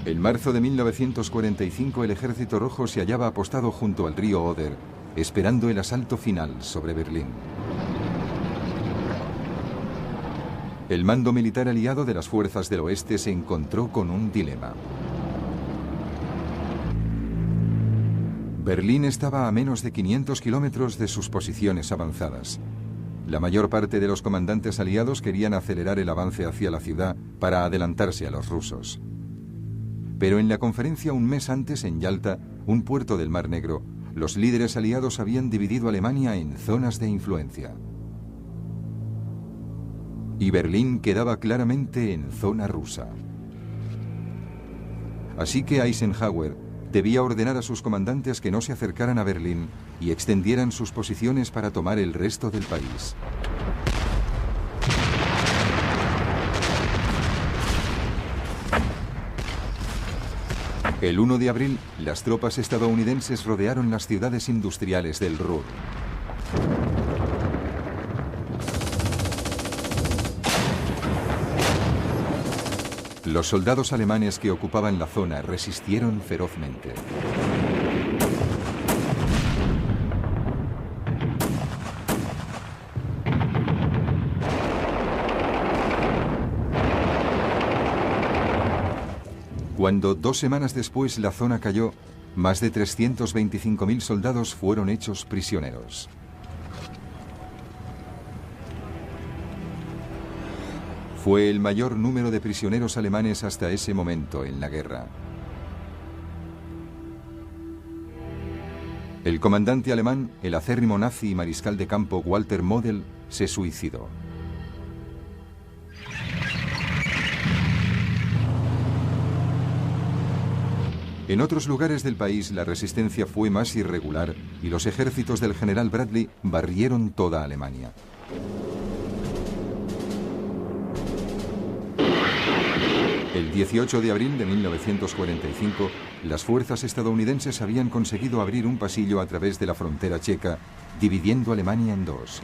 En marzo de 1945 el Ejército Rojo se hallaba apostado junto al río Oder, esperando el asalto final sobre Berlín. El mando militar aliado de las fuerzas del oeste se encontró con un dilema. Berlín estaba a menos de 500 kilómetros de sus posiciones avanzadas. La mayor parte de los comandantes aliados querían acelerar el avance hacia la ciudad para adelantarse a los rusos. Pero en la conferencia un mes antes en Yalta, un puerto del Mar Negro, los líderes aliados habían dividido Alemania en zonas de influencia. Y Berlín quedaba claramente en zona rusa. Así que Eisenhower debía ordenar a sus comandantes que no se acercaran a Berlín y extendieran sus posiciones para tomar el resto del país. El 1 de abril, las tropas estadounidenses rodearon las ciudades industriales del Ruhr. Los soldados alemanes que ocupaban la zona resistieron ferozmente. Cuando 2 semanas después la zona cayó, más de 325.000 soldados fueron hechos prisioneros. Fue el mayor número de prisioneros alemanes hasta ese momento en la guerra. El comandante alemán, el acérrimo nazi y mariscal de campo Walter Model, se suicidó. En otros lugares del país la resistencia fue más irregular y los ejércitos del general Bradley barrieron toda Alemania. El 18 de abril de 1945, las fuerzas estadounidenses habían conseguido abrir un pasillo a través de la frontera checa, dividiendo Alemania en dos.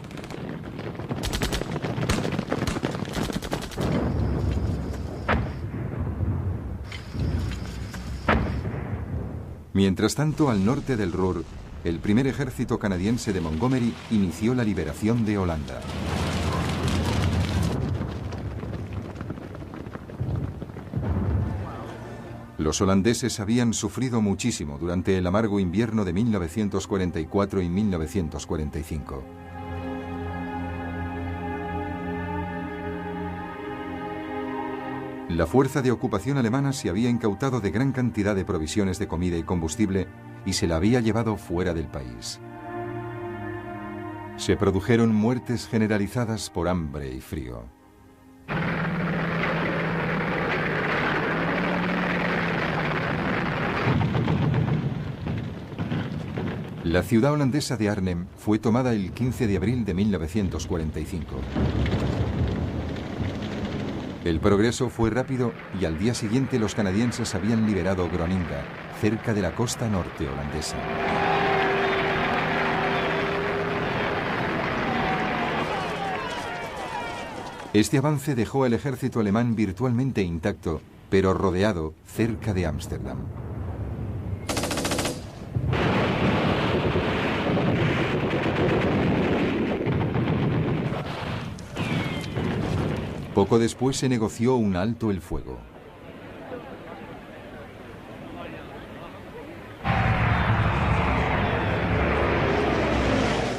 Mientras tanto, al norte del Ruhr, el primer ejército canadiense de Montgomery inició la liberación de Holanda. Los holandeses habían sufrido muchísimo durante el amargo invierno de 1944 y 1945. La fuerza de ocupación alemana se había incautado de gran cantidad de provisiones de comida y combustible y se la había llevado fuera del país. Se produjeron muertes generalizadas por hambre y frío. La ciudad holandesa de Arnhem fue tomada el 15 de abril de 1945. El progreso fue rápido y al día siguiente los canadienses habían liberado Groninga, cerca de la costa norte holandesa. Este avance dejó al ejército alemán virtualmente intacto, pero rodeado cerca de Ámsterdam. Poco después se negoció un alto el fuego.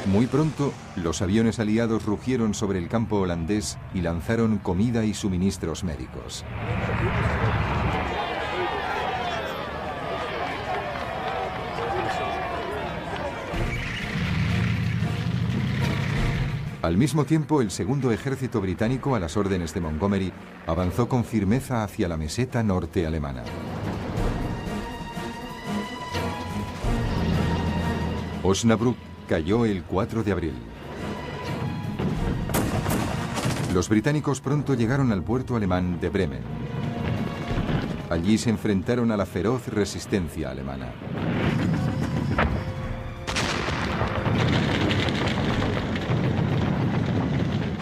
Muy pronto, los aviones aliados rugieron sobre el campo holandés y lanzaron comida y suministros médicos. Al mismo tiempo, el segundo ejército británico, a las órdenes de Montgomery, avanzó con firmeza hacia la meseta norte alemana. Osnabrück cayó el 4 de abril. Los británicos pronto llegaron al puerto alemán de Bremen. Allí se enfrentaron a la feroz resistencia alemana.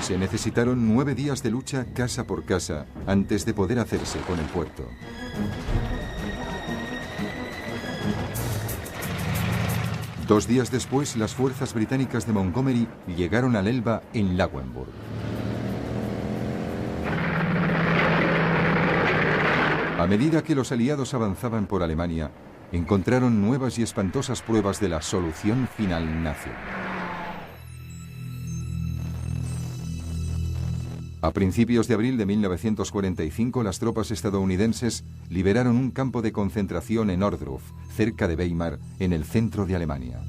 Se necesitaron 9 días de lucha casa por casa antes de poder hacerse con el puerto. 2 días después, las fuerzas británicas de Montgomery llegaron al Elba en Lauenburg. A medida que los aliados avanzaban por Alemania, encontraron nuevas y espantosas pruebas de la solución final nazi. A principios de abril de 1945, las tropas estadounidenses liberaron un campo de concentración en Ohrdruf, cerca de Weimar, en el centro de Alemania.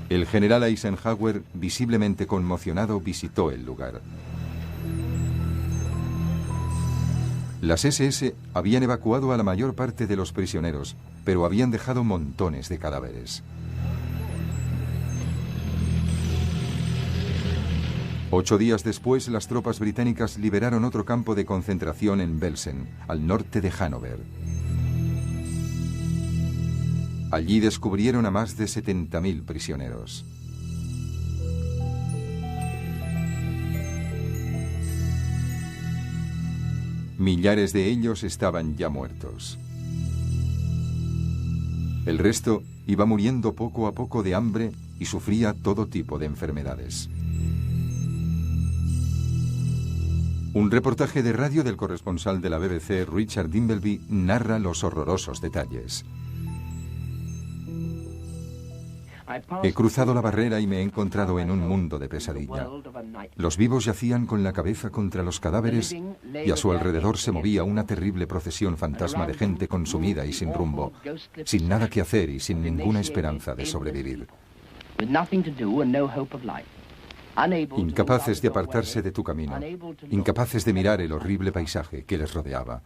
El general Eisenhower, visiblemente conmocionado, visitó el lugar. Las SS habían evacuado a la mayor parte de los prisioneros, pero habían dejado montones de cadáveres. 8 días después, las tropas británicas liberaron otro campo de concentración en Belsen, al norte de Hannover. Allí descubrieron a más de 70.000 prisioneros. Millares de ellos estaban ya muertos. El resto iba muriendo poco a poco de hambre y sufría todo tipo de enfermedades. Un reportaje de radio del corresponsal de la BBC, Richard Dimbleby, narra los horrorosos detalles. He cruzado la barrera y me he encontrado en un mundo de pesadilla. Los vivos yacían con la cabeza contra los cadáveres y a su alrededor se movía una terrible procesión fantasma de gente consumida y sin rumbo, sin nada que hacer y sin ninguna esperanza de sobrevivir. Incapaces de apartarse de tu camino, incapaces de mirar el horrible paisaje que les rodeaba.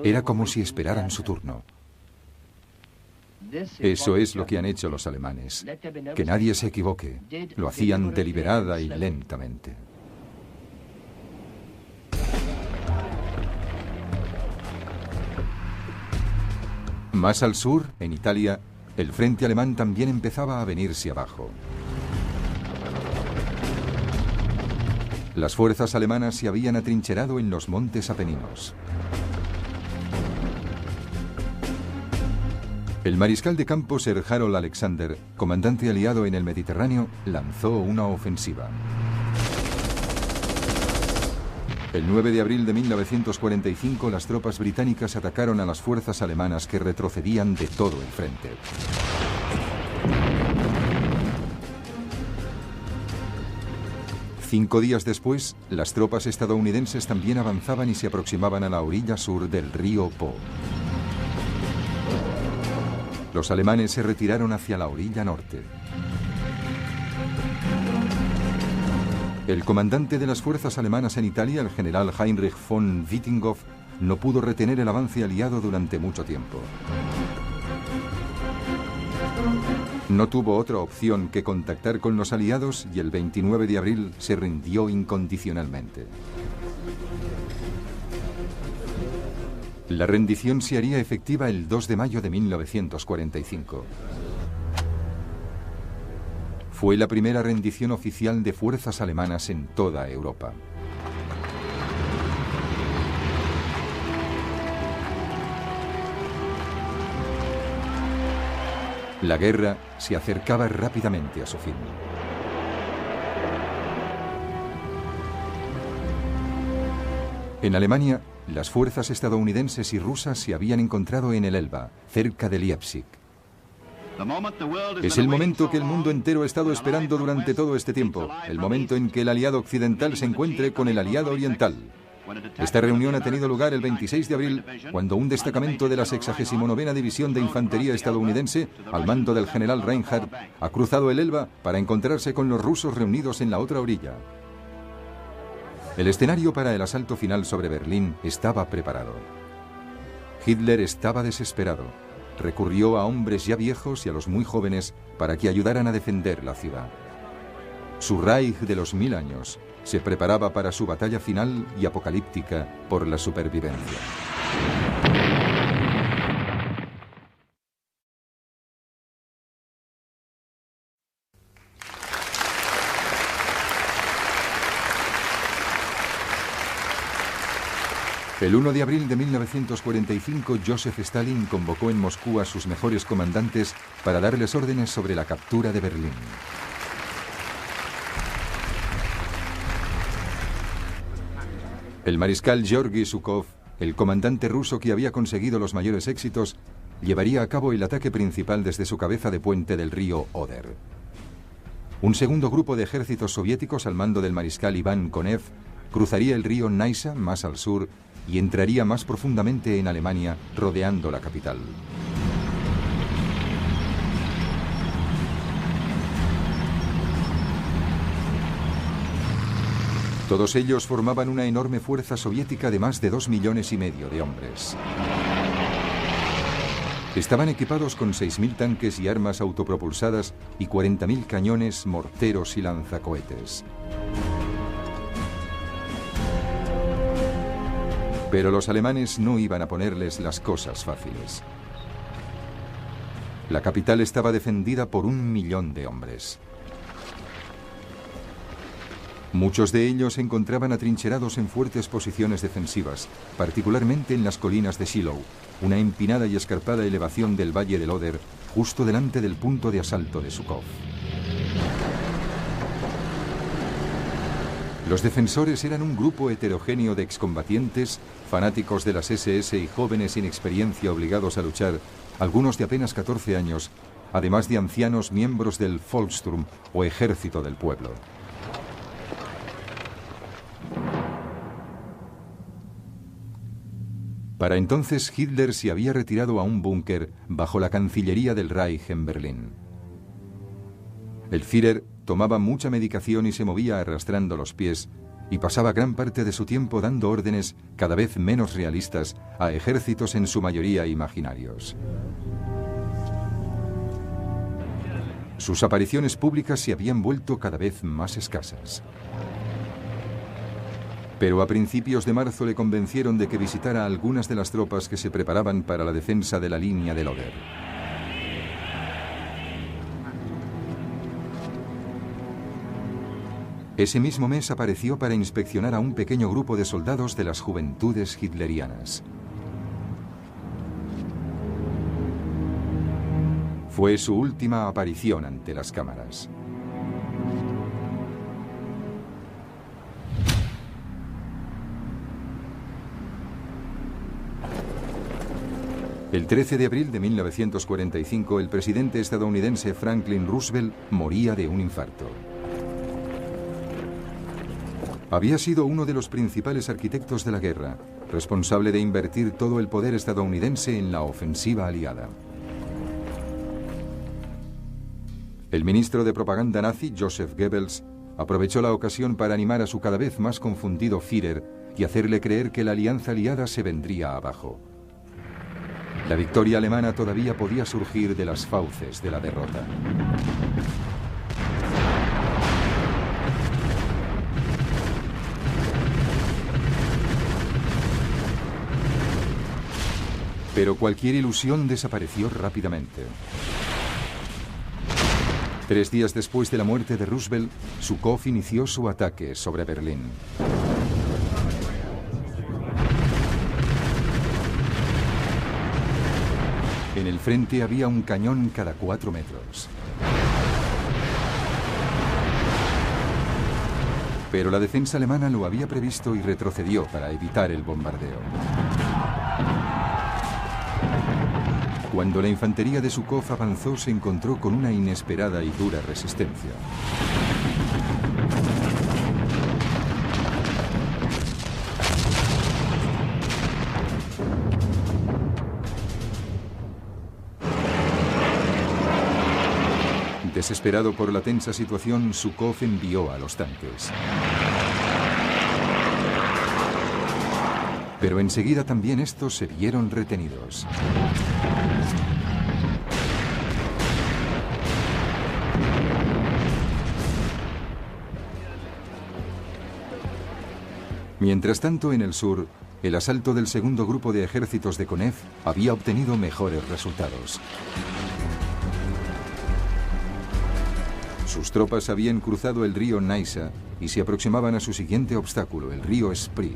Era como si esperaran su turno. Eso es lo que han hecho los alemanes. Que nadie se equivoque. Lo hacían deliberada y lentamente. Más al sur, en Italia, el frente alemán también empezaba a venirse abajo. Las fuerzas alemanas se habían atrincherado en los montes Apeninos. El mariscal de campo Sir Harold Alexander, comandante aliado en el Mediterráneo, lanzó una ofensiva. El 9 de abril de 1945, las tropas británicas atacaron a las fuerzas alemanas que retrocedían de todo el frente. Cinco días después, las tropas estadounidenses también avanzaban y se aproximaban a la orilla sur del río Po. Los alemanes se retiraron hacia la orilla norte. El comandante de las fuerzas alemanas en Italia, el general Heinrich von Wittinghoff, no pudo retener el avance aliado durante mucho tiempo. No tuvo otra opción que contactar con los aliados y el 29 de abril se rindió incondicionalmente. La rendición se haría efectiva el 2 de mayo de 1945. Fue la primera rendición oficial de fuerzas alemanas en toda Europa. La guerra se acercaba rápidamente a su fin. En Alemania, las fuerzas estadounidenses y rusas se habían encontrado en el Elba, cerca de Leipzig. Es el momento que el mundo entero ha estado esperando durante todo este tiempo, el momento en que el aliado occidental se encuentre con el aliado oriental. Esta reunión ha tenido lugar el 26 de abril, cuando un destacamento de la 69ª División de Infantería estadounidense, al mando del general Reinhardt, ha cruzado el Elba para encontrarse con los rusos reunidos en la otra orilla. El escenario para el asalto final sobre Berlín estaba preparado. Hitler estaba desesperado. Recurrió a hombres ya viejos y a los muy jóvenes para que ayudaran a defender la ciudad. Su Reich de los 1000 años se preparaba para su batalla final y apocalíptica por la supervivencia. El 1 de abril de 1945, Joseph Stalin convocó en Moscú a sus mejores comandantes para darles órdenes sobre la captura de Berlín. El mariscal Georgy Zhukov, el comandante ruso que había conseguido los mayores éxitos, llevaría a cabo el ataque principal desde su cabeza de puente del río Oder. Un segundo grupo de ejércitos soviéticos al mando del mariscal Iván Konev cruzaría el río Naisa más al sur y entraría más profundamente en Alemania, rodeando la capital. Todos ellos formaban una enorme fuerza soviética de más de 2,5 millones de hombres. Estaban equipados con 6.000 tanques y armas autopropulsadas y 40.000 cañones, morteros y lanzacohetes. Pero los alemanes no iban a ponerles las cosas fáciles. La capital estaba defendida por 1 millón de hombres. Muchos de ellos se encontraban atrincherados en fuertes posiciones defensivas, particularmente en las colinas de Shiloh, una empinada y escarpada elevación del valle del Oder, justo delante del punto de asalto de Zhukov. Los defensores eran un grupo heterogéneo de excombatientes, fanáticos de las SS y jóvenes sin experiencia obligados a luchar, algunos de apenas 14 años, además de ancianos miembros del Volkssturm o Ejército del Pueblo. Para entonces Hitler se había retirado a un búnker bajo la Cancillería del Reich en Berlín. El Führer tomaba mucha medicación y se movía arrastrando los pies y pasaba gran parte de su tiempo dando órdenes cada vez menos realistas a ejércitos en su mayoría imaginarios. Sus apariciones públicas se habían vuelto cada vez más escasas. Pero a principios de marzo le convencieron de que visitara a algunas de las tropas que se preparaban para la defensa de la línea del Oder. Ese mismo mes apareció para inspeccionar a un pequeño grupo de soldados de las juventudes hitlerianas. Fue su última aparición ante las cámaras. El 13 de abril de 1945, el presidente estadounidense Franklin Roosevelt moría de un infarto. Había sido uno de los principales arquitectos de la guerra, responsable de invertir todo el poder estadounidense en la ofensiva aliada. El ministro de propaganda nazi, Joseph Goebbels, aprovechó la ocasión para animar a su cada vez más confundido Führer y hacerle creer que la alianza aliada se vendría abajo. La victoria alemana todavía podía surgir de las fauces de la derrota. Pero cualquier ilusión desapareció rápidamente. 3 días después de la muerte de Roosevelt, Zhukov inició su ataque sobre Berlín. En el frente había un cañón cada 4 metros. Pero la defensa alemana lo había previsto y retrocedió para evitar el bombardeo. Cuando la infantería de Zhukov avanzó, se encontró con una inesperada y dura resistencia. Desesperado por la tensa situación, Zhukov envió a los tanques. Pero enseguida también estos se vieron retenidos. Mientras tanto, en el sur, el asalto del segundo grupo de ejércitos de Konev había obtenido mejores resultados. Sus tropas habían cruzado el río Naisa y se aproximaban a su siguiente obstáculo, el río Spree.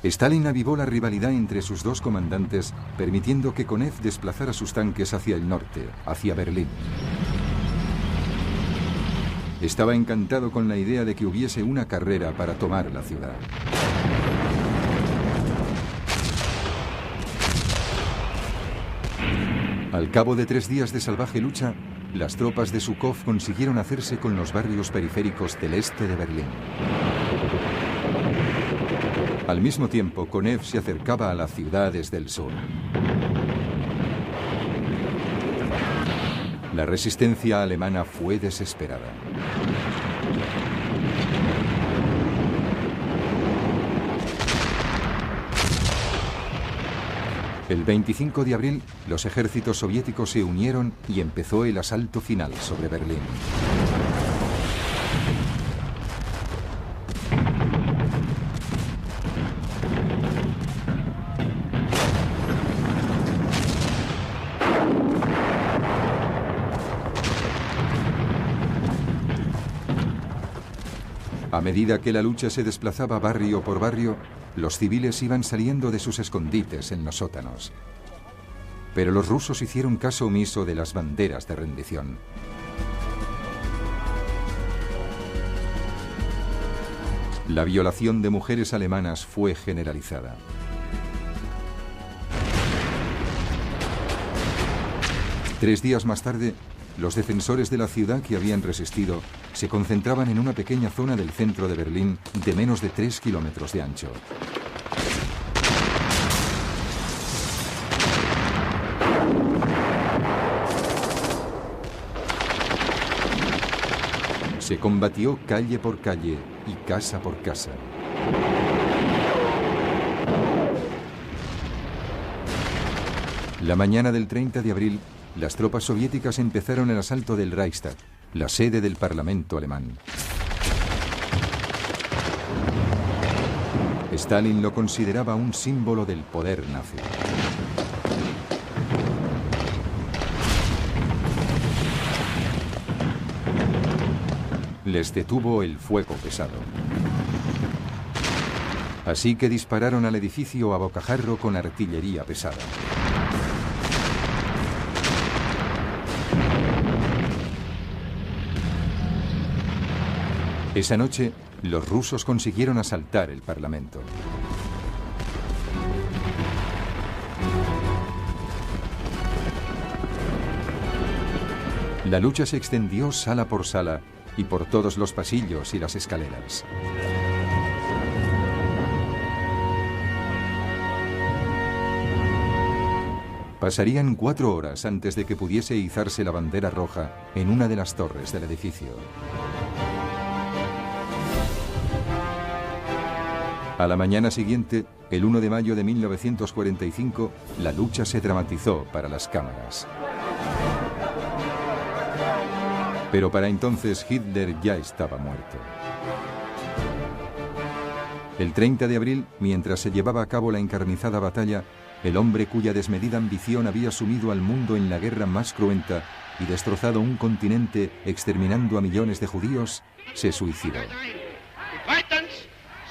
Stalin avivó la rivalidad entre sus dos comandantes, permitiendo que Konev desplazara sus tanques hacia el norte, hacia Berlín. Estaba encantado con la idea de que hubiese una carrera para tomar la ciudad. Al cabo de 3 días de salvaje lucha, las tropas de Zhukov consiguieron hacerse con los barrios periféricos del este de Berlín. Al mismo tiempo, Konev se acercaba a la ciudad desde el sur. La resistencia alemana fue desesperada. El 25 de abril, los ejércitos soviéticos se unieron y empezó el asalto final sobre Berlín. A medida que la lucha se desplazaba barrio por barrio, los civiles iban saliendo de sus escondites en los sótanos. Pero los rusos hicieron caso omiso de las banderas de rendición. La violación de mujeres alemanas fue generalizada. Tres días más tarde, los defensores de la ciudad que habían resistido se concentraban en una pequeña zona del centro de Berlín de menos de 3 kilómetros de ancho. Se combatió calle por calle y casa por casa. La mañana del 30 de abril, las tropas soviéticas empezaron el asalto del Reichstag, la sede del Parlamento alemán. Stalin lo consideraba un símbolo del poder nazi. Les detuvo el fuego pesado. Así que dispararon al edificio a bocajarro con artillería pesada. Esa noche, los rusos consiguieron asaltar el Parlamento. La lucha se extendió sala por sala y por todos los pasillos y las escaleras. Pasarían 4 horas antes de que pudiese izarse la bandera roja en una de las torres del edificio. A la mañana siguiente, el 1 de mayo de 1945, la lucha se dramatizó para las cámaras. Pero para entonces Hitler ya estaba muerto. El 30 de abril, mientras se llevaba a cabo la encarnizada batalla, el hombre cuya desmedida ambición había sumido al mundo en la guerra más cruenta y destrozado un continente exterminando a millones de judíos, se suicidó.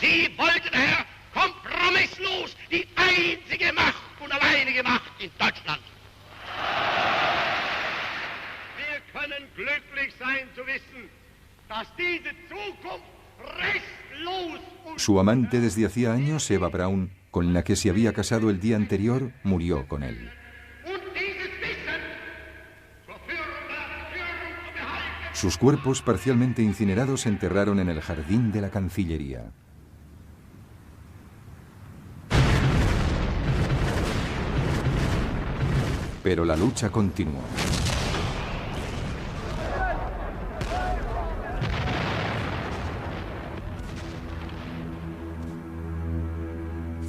Sie wollten, Herr, kompromisslos die einzige Macht und alleinige Macht in Deutschland. Wir können glücklich sein zu wissen, dass diese Zukunft restlos und... Su amante desde hacía años, Eva Braun, con la que se había casado el día anterior, murió con él. Sus cuerpos parcialmente incinerados se enterraron en el jardín de la Cancillería. Pero la lucha continuó.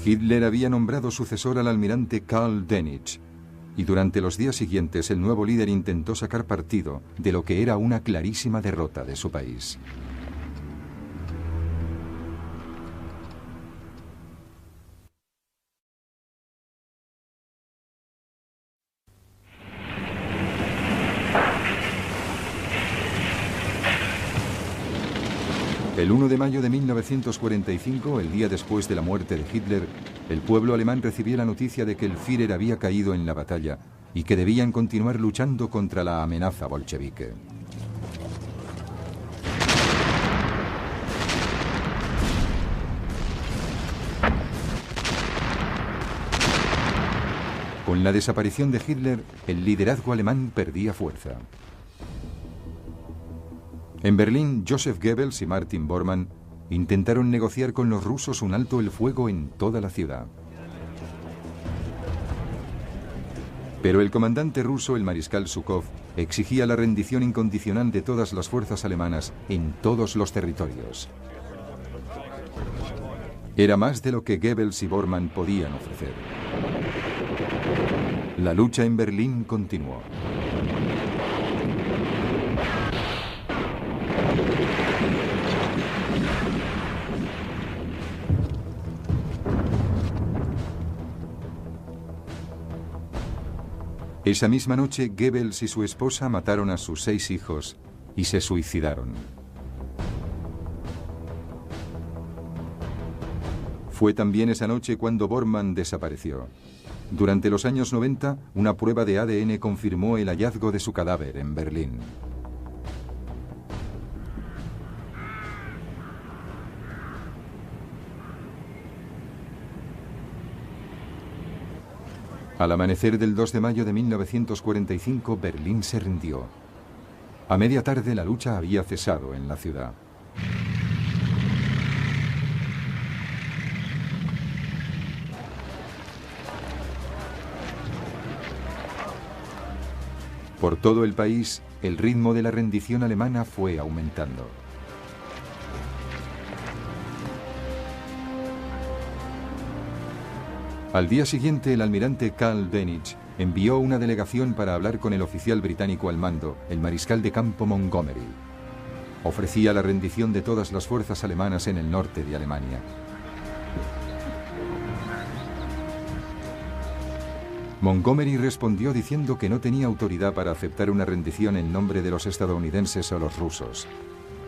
Hitler había nombrado sucesor al almirante Karl Dönitz, y durante los días siguientes el nuevo líder intentó sacar partido de lo que era una clarísima derrota de su país. El 1 de mayo de 1945, el día después de la muerte de Hitler, el pueblo alemán recibió la noticia de que el Führer había caído en la batalla y que debían continuar luchando contra la amenaza bolchevique. Con la desaparición de Hitler, el liderazgo alemán perdía fuerza. En Berlín, Joseph Goebbels y Martin Bormann intentaron negociar con los rusos un alto el fuego en toda la ciudad. Pero el comandante ruso, el mariscal Zhukov, exigía la rendición incondicional de todas las fuerzas alemanas en todos los territorios. Era más de lo que Goebbels y Bormann podían ofrecer. La lucha en Berlín continuó. Esa misma noche, Goebbels y su esposa mataron a sus 6 hijos y se suicidaron. Fue también esa noche cuando Bormann desapareció. Durante los años 90, una prueba de ADN confirmó el hallazgo de su cadáver en Berlín. Al amanecer del 2 de mayo de 1945, Berlín se rindió. A media tarde, la lucha había cesado en la ciudad. Por todo el país, el ritmo de la rendición alemana fue aumentando. Al día siguiente, el almirante Karl Dönitz envió una delegación para hablar con el oficial británico al mando, el mariscal de campo Montgomery. Ofrecía la rendición de todas las fuerzas alemanas en el norte de Alemania. Montgomery respondió diciendo que no tenía autoridad para aceptar una rendición en nombre de los estadounidenses o los rusos.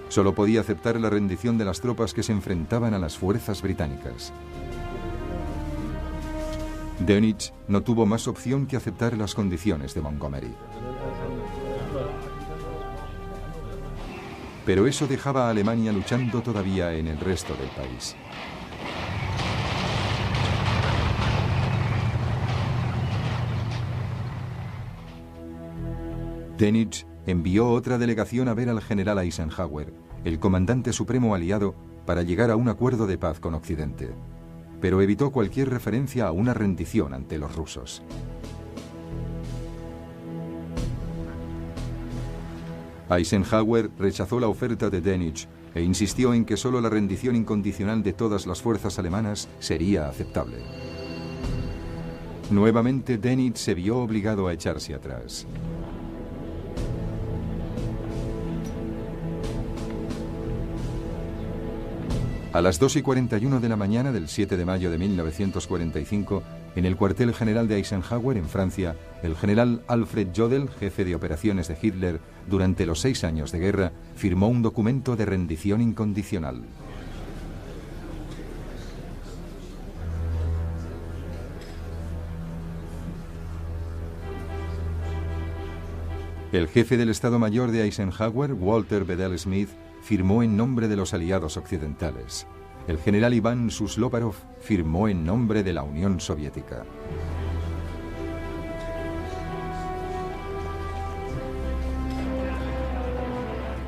Solo podía aceptar la rendición de las tropas que se enfrentaban a las fuerzas británicas. Dönitz no tuvo más opción que aceptar las condiciones de Montgomery. Pero eso dejaba a Alemania luchando todavía en el resto del país. Dönitz envió otra delegación a ver al general Eisenhower, el comandante supremo aliado, para llegar a un acuerdo de paz con Occidente, pero evitó cualquier referencia a una rendición ante los rusos. Eisenhower rechazó la oferta de Dönitz e insistió en que solo la rendición incondicional de todas las fuerzas alemanas sería aceptable. Nuevamente Dönitz se vio obligado a echarse atrás. A las 2:41 de la mañana del 7 de mayo de 1945, en el cuartel general de Eisenhower en Francia, el general Alfred Jodl, jefe de operaciones de Hitler durante los 6 años de guerra, firmó un documento de rendición incondicional. El jefe del Estado Mayor de Eisenhower, Walter Bedell Smith, firmó en nombre de los aliados occidentales. El general Iván Susloparov firmó en nombre de la Unión Soviética.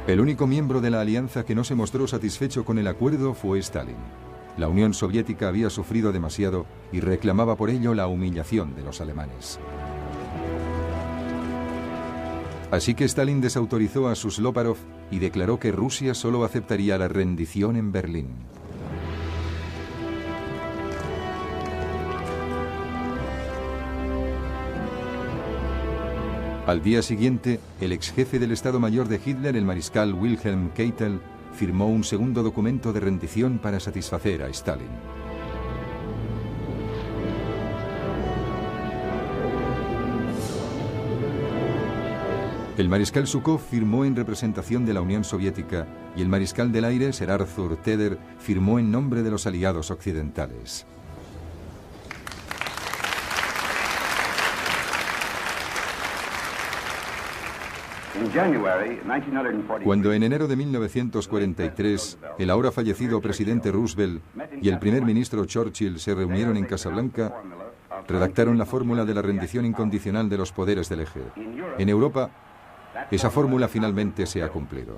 El único miembro de la alianza que no se mostró satisfecho con el acuerdo fue Stalin. La Unión Soviética había sufrido demasiado y reclamaba por ello la humillación de los alemanes. Así que Stalin desautorizó a Susloparov y declaró que Rusia solo aceptaría la rendición en Berlín. Al día siguiente, el ex jefe del Estado Mayor de Hitler, el mariscal Wilhelm Keitel, firmó un segundo documento de rendición para satisfacer a Stalin. El mariscal Zhukov firmó en representación de la Unión Soviética y el mariscal del aire, Sir Arthur Tedder, firmó en nombre de los aliados occidentales. Cuando en enero de 1943 el ahora fallecido presidente Roosevelt y el primer ministro Churchill se reunieron en Casablanca, redactaron la fórmula de la rendición incondicional de los poderes del eje. En Europa, esa fórmula finalmente se ha cumplido.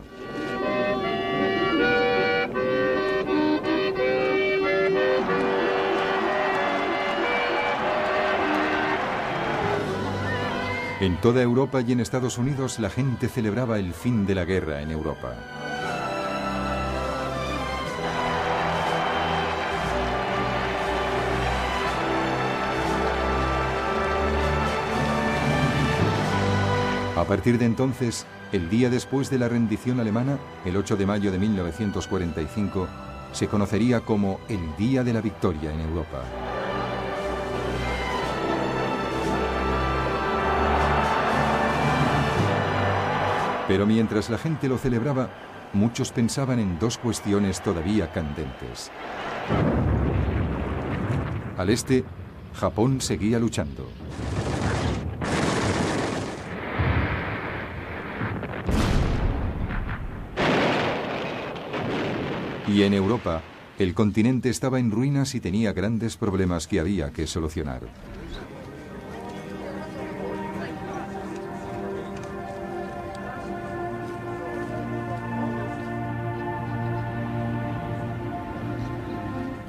En toda Europa y en Estados Unidos la gente celebraba el fin de la guerra en Europa. A partir de entonces, el día después de la rendición alemana, el 8 de mayo de 1945, se conocería como el Día de la Victoria en Europa. Pero mientras la gente lo celebraba, muchos pensaban en dos cuestiones todavía candentes. Al este, Japón seguía luchando. Y en Europa, el continente estaba en ruinas y tenía grandes problemas que había que solucionar.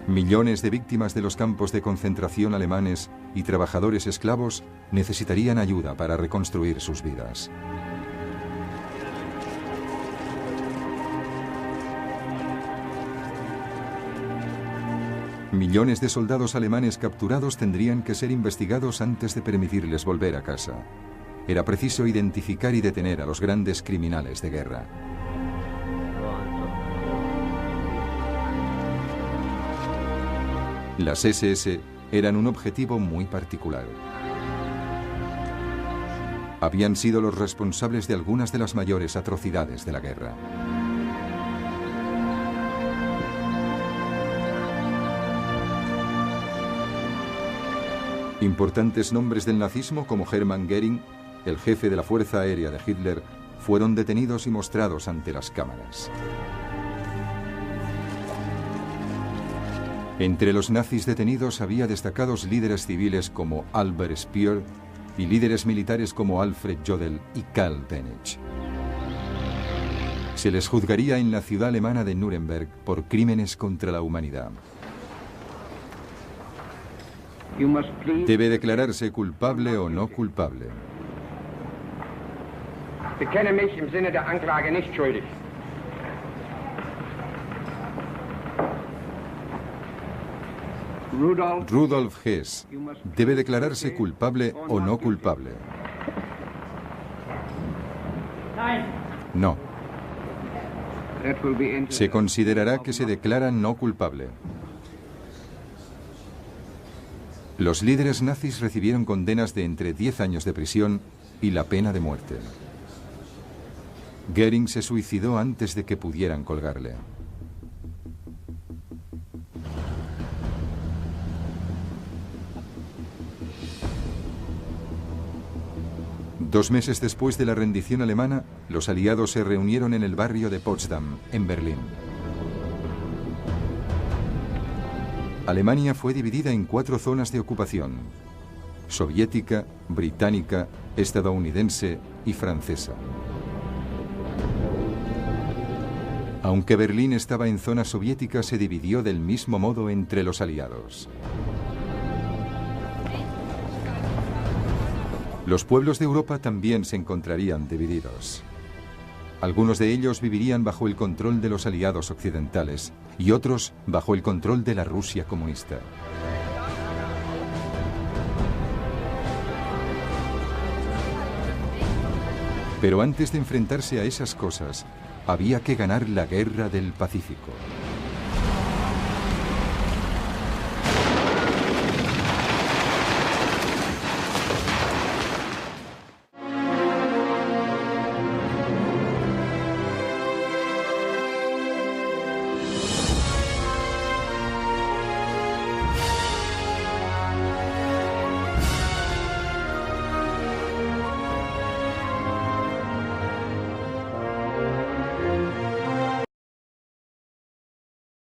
Millones de víctimas de los campos de concentración alemanes y trabajadores esclavos necesitarían ayuda para reconstruir sus vidas. Millones de soldados alemanes capturados tendrían que ser investigados antes de permitirles volver a casa. Era preciso identificar y detener a los grandes criminales de guerra. Las SS eran un objetivo muy particular. Habían sido los responsables de algunas de las mayores atrocidades de la guerra. Importantes nombres del nazismo como Hermann Göring, el jefe de la Fuerza Aérea de Hitler, fueron detenidos y mostrados ante las cámaras. Entre los nazis detenidos había destacados líderes civiles como Albert Speer y líderes militares como Alfred Jodl y Karl Benech. Se les juzgaría en la ciudad alemana de Nuremberg por crímenes contra la humanidad. Debe declararse culpable o no culpable. Bekenne mich im Sinne der Anklage nicht schuldig. Rudolf Hess debe declararse culpable o no culpable. No. Se considerará que se declara no culpable. Los líderes nazis recibieron condenas de entre 10 años de prisión y la pena de muerte. Göring se suicidó antes de que pudieran colgarle. Dos meses después de la rendición alemana, los aliados se reunieron en el barrio de Potsdam, en Berlín. Alemania fue dividida en 4 zonas de ocupación: soviética, británica, estadounidense y francesa. Aunque Berlín estaba en zona soviética, se dividió del mismo modo entre los aliados. Los pueblos de Europa también se encontrarían divididos. Algunos de ellos vivirían bajo el control de los aliados occidentales y otros bajo el control de la Rusia comunista. Pero antes de enfrentarse a esas cosas, había que ganar la guerra del Pacífico.